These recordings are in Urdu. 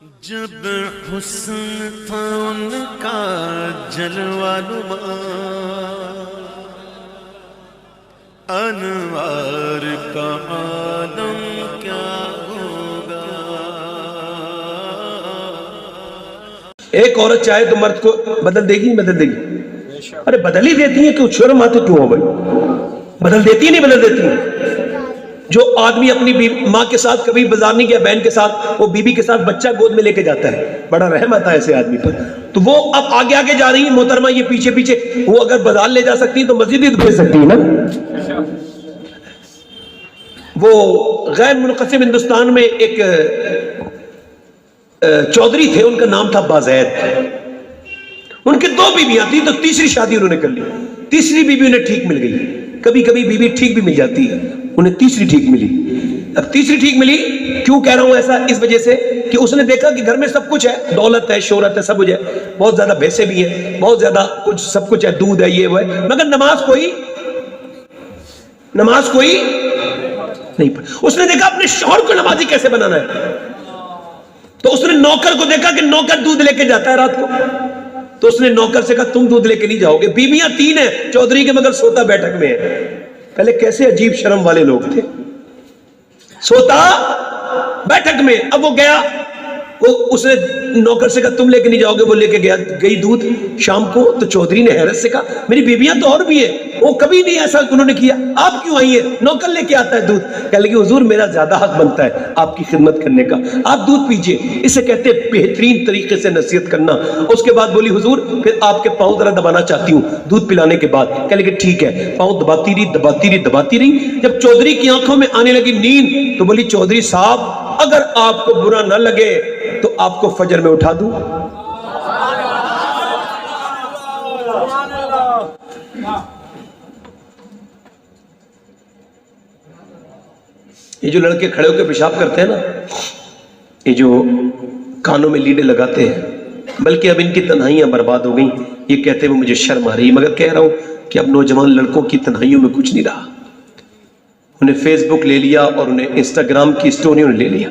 جب حسن تھا ان کا جلوہ نما، انوار کا عالم کیا ہوگا۔ ایک عورت چاہے تو مرد کو بدل دے گی، بدل دے گی؟ ارے بدل ہی دیتی ہیں، کیوں شرم آتے کیوں ہو بھائی؟ بدل دیتی ہی نہیں، بدل دیتی ہیں۔ جو آدمی اپنی ماں کے ساتھ کبھی بازار نہیں گیا، بہن کے ساتھ، وہ بیوی کے ساتھ بچہ گود میں لے کے جاتا ہے، بڑا رحم آتا ہے ایسے آدمی پر۔ تو وہ اب آگے آگے جا رہی ہیں محترمہ، یہ پیچھے پیچھے۔ وہ اگر بازار لے جا سکتی تو مسجد ہی بھیج سکتی ہے نا۔ وہ غیر منقسم ہندوستان میں ایک چودھری تھے، ان کا نام تھا بازید۔ ان کی 2 بیویاں تھیں، تو تیسری شادی انہوں نے کر لی۔ تیسری بیوی انہیں ٹھیک مل گئی۔ کبھی کبھی بیوی ٹھیک بھی مل جاتی ہے، انہیں تیسری ٹھیک ملی۔ اب تیسری ٹھیک ملی، کیوں کہہ رہا ہوں ایسا؟ اس وجہ سے کہ اس نے دیکھا کہ گھر میں سب کچھ ہے، دولت ہے، شہرت ہے، سب کچھ ہے، بہت زیادہ بھینسیں بھی ہیں، بہت زیادہ کچھ، سب کچھ ہے، دودھ ہے، یہ وہ ہے، مگر نماز کوئی نہیں پڑھ۔ اس نے دیکھا اپنے شوہر کو نمازی کیسے بنانا ہے، تو اس نے نوکر کو دیکھا کہ نوکر دودھ لے کے جاتا ہے رات کو، تو اس نے نوکر سے کہا تم دودھ لے کے نہیں جاؤ گے۔ بیویاں 3 ہیں چودھری کے، مگر سوتا بیٹھک میں ہے۔ پہلے کیسے عجیب شرم والے لوگ تھے، سوتا بیٹھک میں۔ اب وہ گیا، اس نے نوکر سے کہا تم لے کے نہیں جاؤ گے، وہ لے کے گئی دودھ شام کو۔ تو چودھری نے حیرت سے کہا میری بیویاں تو اور بھی ہیں، وہ کبھی نہیں ایسا انہوں نے کیا، آپ کیوں آئی ہیں؟ نوکر لے کے آتا ہے دودھ۔ کہنے لگی حضور میرا زیادہ حق بنتا ہے آپ کی خدمت کرنے کا، آپ دودھ پیجئے۔ اسے کہتے ہیں بہترین طریقے سے نصیحت کرنا۔ اس کے بعد بولی حضور پھر آپ کے پاؤں ذرا دبانا چاہتی ہوں دودھ پلانے کے بعد۔ کہنے لگی ٹھیک ہے۔ پاؤں دباتی رہی۔ جب چودھری کی آنکھوں میں آنے لگی نیند، تو بولی چودھری صاحب اگر آپ کو برا نہ لگے تو آپ کو فجر میں اٹھا دوں۔ یہ جو لڑکے کھڑے ہو کے پیشاب کرتے ہیں نا، یہ جو کانوں میں لیڈے لگاتے ہیں، بلکہ اب ان کی تنہائیاں برباد ہو گئیں، یہ کہتے ہیں وہ مجھے شرم آ رہی، مگر کہہ رہا ہوں کہ اب نوجوان لڑکوں کی تنہائیوں میں کچھ نہیں رہا۔ انہیں فیس بک لے لیا اور انہیں انسٹاگرام کی اسٹوریوں نے لے لیا،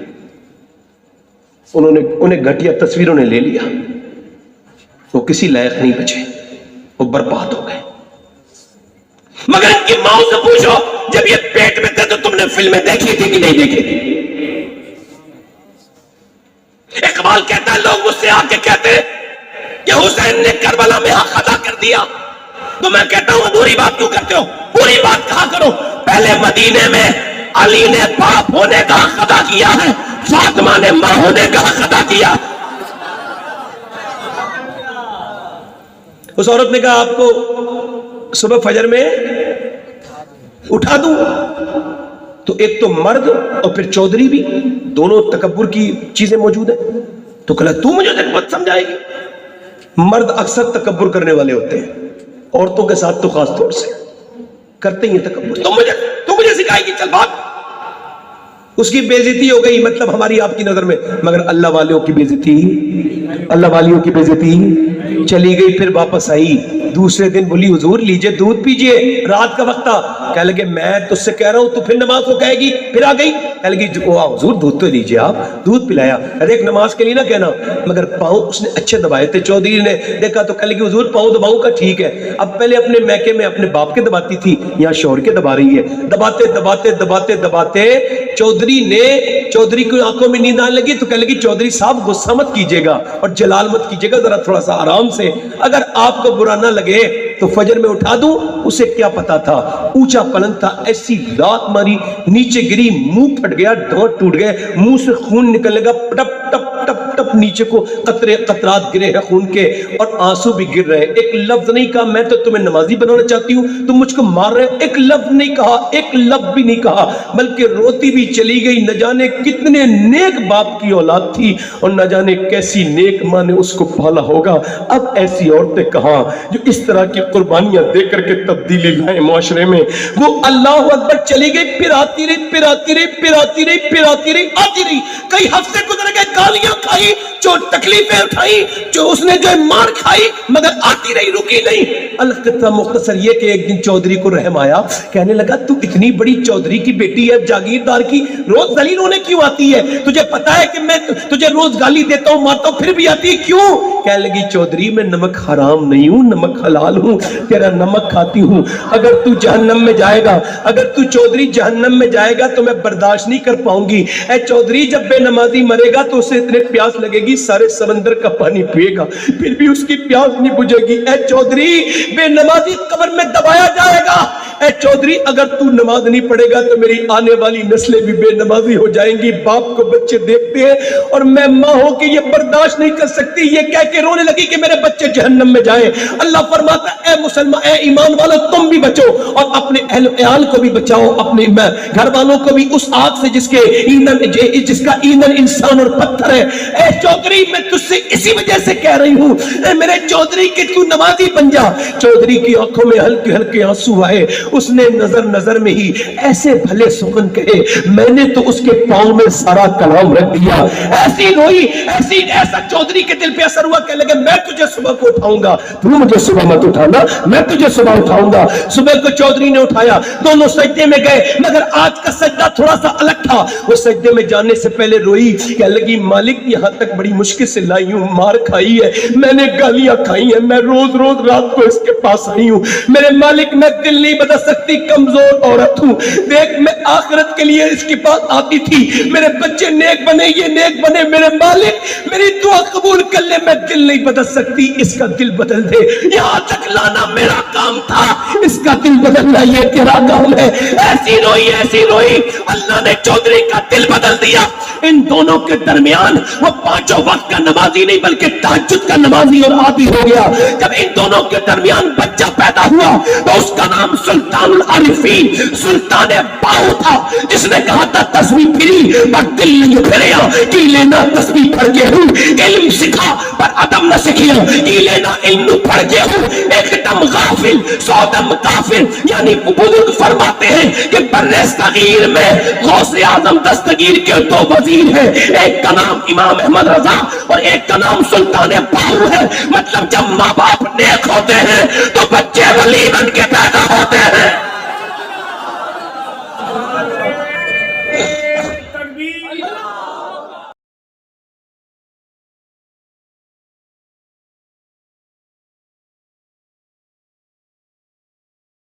انہیں گھٹیا تصویروں نے لے لیا۔ وہ کسی لائق نہیں بچے، وہ برباد ہو گئے۔ مگر ان کی ماں سے پوچھو جب یہ پیٹ میں تھے تو تم نے فلمیں دیکھی تھی کہ نہیں دیکھی تھی؟ اقبال کہتا ہے لوگ مجھ سے آ کے کہتے کہ حسین نے کربلا میں حق ادا کر دیا، تو میں کہتا ہوں ادھوری بات کیوں کرتے ہو؟ پوری بات کہا کرو۔ پہلے مدینے میں علی نے باپ ہونے کا حق ادا کیا ہے، فاطمہ نے ماں ہونے کا حق ادا کیا۔ اس عورت نے کہا آپ کو صبح فجر میں اٹھا دوں؟ تو ایک تو مرد اور پھر چودھری بھی، دونوں تکبر کی چیزیں موجود ہیں۔ تو کہا تو مجھے مت سمجھائے گی۔ مرد اکثر تکبر کرنے والے ہوتے ہیں، عورتوں کے ساتھ تو خاص طور سے کرتے ہی تکبر۔ تو مجھے سکھائے گی، چل بھاگ۔ اس کی بے عزتی ہو گئی، مطلب ہماری آپ کی نظر میں، مگر اللہ والیوں کی بے عزتی چلی گئی۔ پھر واپس آئی دوسرے دن، بولی حضور لیجئے دودھ پیجئے، رات کا وقت تھا۔ کہنے لگے میں تجھ سے کہہ رہا ہوں تو پھر نماز کو کہے گی؟ پھر آ گئی، کہنے لگی حضور دودھ تو لیجئے، آپ دودھ پلایا۔ ایک نماز کے لیے نہ کہنا، مگر پاؤں اس نے اچھے دبائے تھے۔ چودھری نے دیکھا تو کہنے لگی حضور پاؤں دباؤں کا ٹھیک ہے، اب پہلے اپنے میکے میں اپنے باپ کے دباتی تھی، یہاں شوہر کے دبا رہی ہے۔ دباتے چودھری کی آنکھوں میں نیند آنے لگی، تو کہنے لگی چودھری صاحب غصہ مت کیجئے گا اور جلال مت کیجئے گا، ذرا تھوڑا سا آرام سے، اگر آپ کو برا نہ لگے تو فجر میں اٹھا دوں۔ اسے کیا پتا تھا، اونچا پلنگ تھا، ایسی لات ماری، نیچے گری، منہ پھٹ گیا، دانت ٹوٹ گئے، منہ سے خون نکل لگا، ٹپ ٹپ ٹپ ٹپ نیچے کو قطرات گرے ہیں خون کے، اور آنسو بھی گر رہے۔ ایک لفظ نہیں کہا میں تو تمہیں نمازی بنانا چاہتی ہوں، تم مجھ کو مار رہے، ایک لفظ نہیں کہا، ایک لفظ بھی نہیں کہا، بلکہ روتی بھی چلی گئی۔ نہ جانے کتنے نیک باپ کی اولاد تھی اور نہ جانے کیسی نیک ماں نے اس کو پالا ہوگا۔ اب ایسی عورتیں کہاں جو اس طرح کی قربانیاں دے کر کے تبدیلی لائیں معاشرے میں؟ وہ اللہ اکبر چلی گئی، پھر آتی رہی، آتی رہی، کئی ہفتے گزر گئے، گالیاں کھائی، جو تکلیفیں اٹھائی, جو اس نے جو مار کھائی, مگر آتی رہی, رکی نہیں. القصہ مختصر یہ کہ ایک دن چودھری کو رحم آیا, کہنے لگا تو اتنی بڑی چودھری کی بیٹی ہے, جاگیردار کی, روز ذلیل ہونے کیوں آتی ہے؟ تجھے پتا ہے کہ میں تجھے روز گالی دیتا ہوں, مارتا ہوں, پھر بھی آتی ہے کیوں؟ کہنے لگی چودھری میں نمک حرام نہیں ہوں, نمک حلال ہوں, تیرا نمک کھاتی ہوں. اگر تو جہنم میں جائے گا, اگر تو چودھری جہنم میں جائے گا تو میں برداشت نہیں کر پاؤں گی. اے چودھری جب بے نمازی مرے گا تو اسے اتنے پیاس لگے گی سارے سمندر کا پانی پیے گا, پھر بھی اس کی پیاس نہیں بجھے گی. اے چودھری بے نمازی قبر میں دبایا جائے گا. اے چودھری اگر تو نماز نہیں پڑھے گا تو میری آنے والی نسلیں بھی بے نمازی ہو جائیں گی. باپ کو بچے دیکھتے ہیں اور میں ماں ہو کے یہ برداشت نہیں کر سکتی, یہ کہہ کے رونے لگی کہ میرے بچے جہنم میں جائیں. اللہ فرماتا اے مسلمان, اے ایمان والو, تم بھی بچو اور اپنے اہل عیال کو بھی بچاؤ, اپنے گھر والوں کو بھی اس آگ سے جس کا ایندھن انسان اور پتھر ہے. اے چودھری میں تجھ سے اسی وجہ سے کہہ رہی ہوں, اے میرے چودھری کہ تو نمازی بن جا. چودھری کی آنکھوں میں ہلکے ہلکے آنسو آئے. اس نے نظر میں ہی ایسے بھلے سخن کہے, میں نے تو اس کے پاؤں میں سارا کلام رکھ دیا. ایسی روئی, ایسا چودھری کے دل پہ اثر ہوا, کہنے لگے میں تجھے صبح کو اٹھاؤں گا, تو مجھے صبح مت اٹھانا, میں تجھے صبح اٹھاؤں گا. صبح کو چودھری نے اٹھایا, دونوں سجدے میں گئے, مگر آج کا سجدہ تھوڑا سا الگ تھا. وہ سجدے میں جانے سے پہلے روئی, کہنے لگی مالک یہاں تک بڑی مشکل سے لائی ہوں, مار کھائی ہے, میں نے گالیاں کھائی ہیں, میں روز رات کو اس کے پاس آئی ہوں. میرے مالک میں دل نہیں بدل سکتی, کمزور عورت ہوں. دیکھ میں آخرت کے لیے اس کے پاس آتی تھی, میرے بچے نیک بنے, یہ نیک بنے, میرے مالک میری دعا قبول کر لے, میں دل نہیں بدل سکتی, اس کا دل بدل دے. یہاں تک لانا میرا کام تھا, اس کا دل بدلنا یہ تیرا کام ہے. ایسی روئی, اللہ نے چودھری کا دل بدل دیا. ان دونوں کے درمیان وہ پانچوں وقت کا نمازی نہیں بلکہ تہجد کا نمازی اور عابد ہو گیا. جب ان دونوں کے درمیان بچہ پیدا ہوا تو اس کا نام سلطان العارفین, سلطان باہو تھا, جس نے کہا تھا تسبیح پھری پر دل نہیں پھریا, کی لینا تسبیح پڑھ کے ہوں, علم سکھا پر ادب نہ سکھیا, کی لینا علم پڑھ کے ہوں. ایک دم غافل سو دم کافر. یعنی بزرگ فرماتے ہیں کہ برِ صغیر میں غوث اعظم دستگیر کے دو وزیر ہیں, ایک کا نام امام احمد رضا اور ایک کا نام سلطان باہو ہے. مطلب جب ماں باپ نیک ہوتے ہیں تو بچے ولی بن کے پیدا ہوتے ہیں.